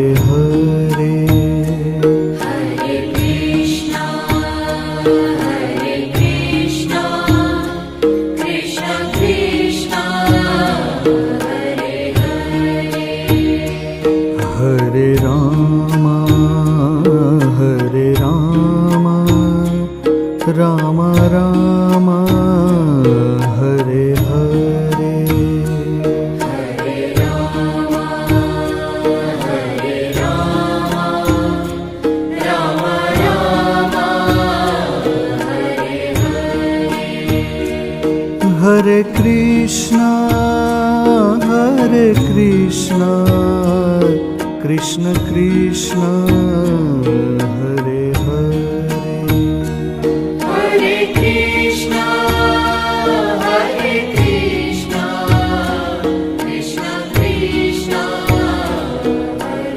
Hare Hare Krishna Krishna Krishna Hare Hare Hare Ram Ram Ram Hare Hare Hare Ram Ram Ram Hare Hare Hare Krishna Krishna Krishna